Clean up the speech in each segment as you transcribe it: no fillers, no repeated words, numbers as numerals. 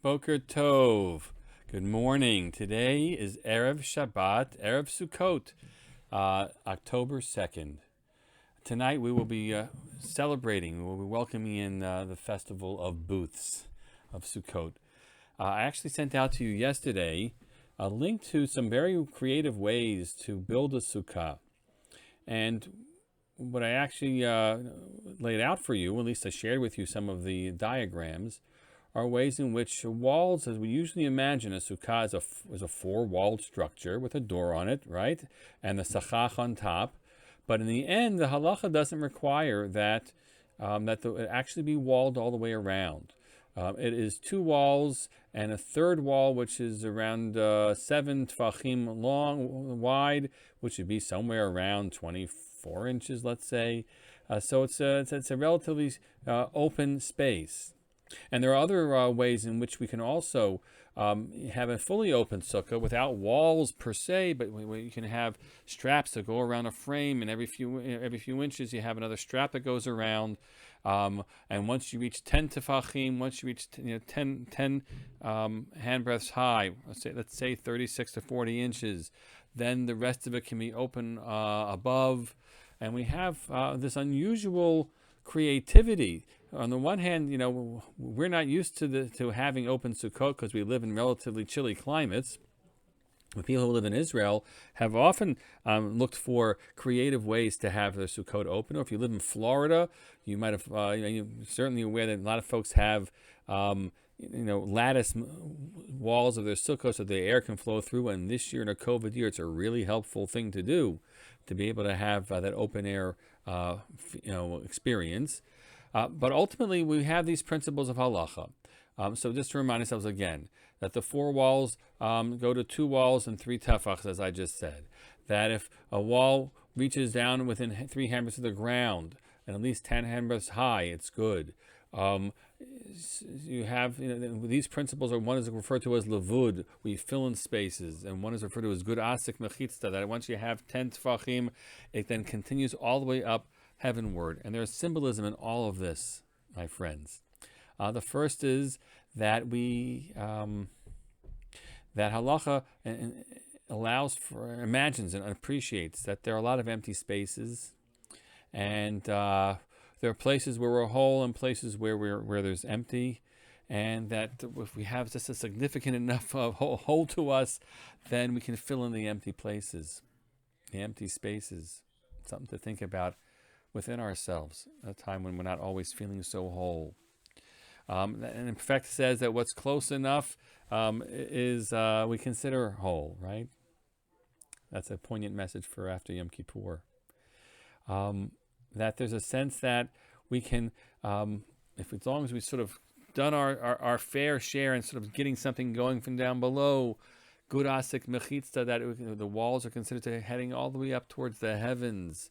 Boker Tov. Good morning. Today is Erev Shabbat, Erev Sukkot, October 2nd. Tonight we will be celebrating, we will be welcoming in the festival of booths of Sukkot. I actually sent out to you yesterday a link to some very creative ways to build a sukkah. And what I actually laid out for you, at least I shared with you some of the diagrams, are ways in which walls, as we usually imagine, a sukkah is a four-walled structure with a door on it, right? And the sachach on top. But in the end, the halacha doesn't require that it actually be walled all the way around. It is two walls and a third wall, which is around 7 tfachim wide, which would be somewhere around 24 inches, let's say. So it's a relatively open space. And there are other ways in which we can also have a fully open sukkah without walls per se, but you can have straps that go around a frame, and every few inches you have another strap that goes around. And once you reach 10 tefachim, once you reach 10 handbreadths high, let's say 36 to 40 inches, then the rest of it can be open above. And we have this unusual creativity. On the one hand, we're not used to having open sukkot because we live in relatively chilly climates. The people who live in Israel have often looked for creative ways to have their sukkot open. Or if you live in Florida, you might have you're certainly aware that a lot of folks have lattice walls of their sukkot so the air can flow through. And this year, in a COVID year, it's a really helpful thing to do, to be able to have that open air experience. But ultimately, we have these principles of halacha. So just to remind ourselves again, that the four walls go to two walls and three tefachs, as I just said. That if a wall reaches down within 3 handbreadths of the ground and at least 10 handbreadths high, it's good. You have these principles one is referred to as lavud, we fill in spaces, and one is referred to as good asik mechitzta, that once you have 10 tefachim, it then continues all the way up heavenward. And there's symbolism in all of this, my friends. The first is that that halacha imagines and appreciates that there are a lot of empty spaces, and there are places where we're whole and places where there's empty, and that if we have just a significant enough hole to us, then we can fill in the empty places, the empty spaces. Something to think about within ourselves, a time when we're not always feeling so whole. And in fact, says that what's close enough is we consider whole, right? That's a poignant message for after Yom Kippur. That there's a sense that we can, as long as we've sort of done our fair share and sort of getting something going from down below, good asik mechitzta, that the walls are considered to heading all the way up towards the heavens,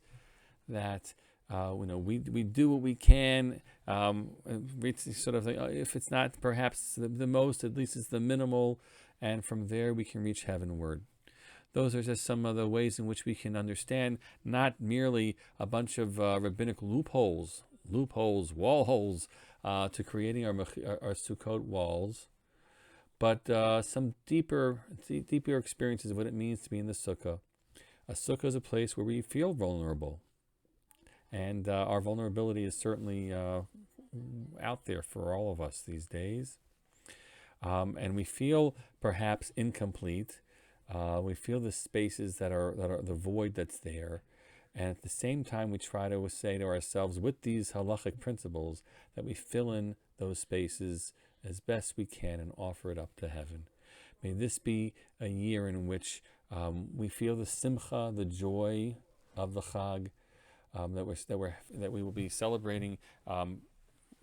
that we do what we can, reach sort of if it's not perhaps the most, at least it's the minimal, and from there we can reach heavenward. Those are just some of the ways in which we can understand not merely a bunch of rabbinic loopholes, wall holes to creating our Sukkot walls, but some deeper experiences of what it means to be in the sukkah. A sukkah is a place where we feel vulnerable. And our vulnerability is certainly out there for all of us these days. And we feel perhaps incomplete. We feel the spaces that are the void that's there. And at the same time, we try to say to ourselves, with these halachic principles, that we fill in those spaces as best we can and offer it up to heaven. May this be a year in which we feel the simcha, the joy of the Chag, that we will be celebrating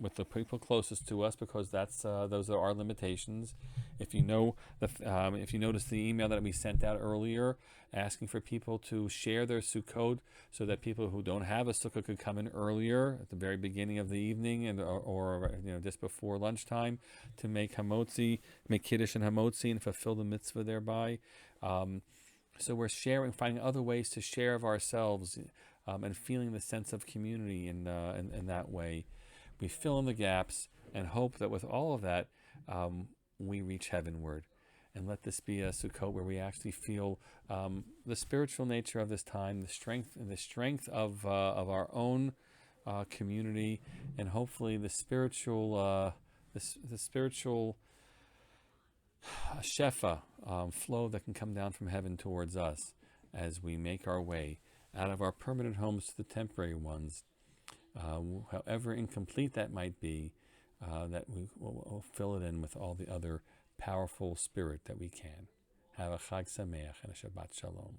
with the people closest to us, because those are our limitations. If you notice the email that we sent out earlier, asking for people to share their Sukkot, so that people who don't have a Sukkah could come in earlier at the very beginning of the evening, and or just before lunchtime, to make kiddush and hamotzi, and fulfill the mitzvah thereby. So we're finding other ways to share of ourselves. And feeling the sense of community in that way. We fill in the gaps and hope that with all of that, we reach heavenward. And let this be a Sukkot where we actually feel the spiritual nature of this time, the strength of our own community, and hopefully the spiritual shefa flow that can come down from heaven towards us as we make our way out of our permanent homes to the temporary ones, however incomplete that might be, that we'll fill it in with all the other powerful spirit that we can. Have a Chag Sameach and a Shabbat Shalom.